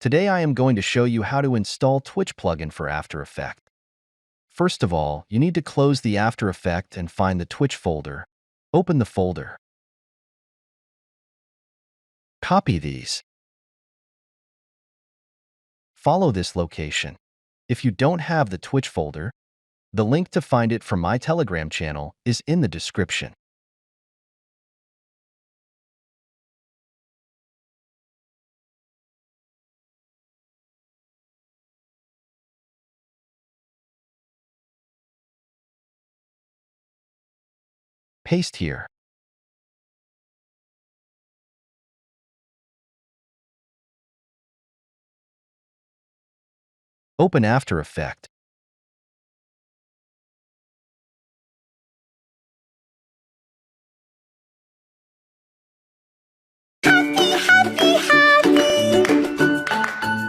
Today I am going to show you how to install Twitch plugin for After Effects. First of all, you need to close the After Effects and find the Twitch folder. Open the folder. Copy these. Follow this location. If you don't have the Twitch folder, the link to find it from my Telegram channel is in the description. Paste here. Open After Effects.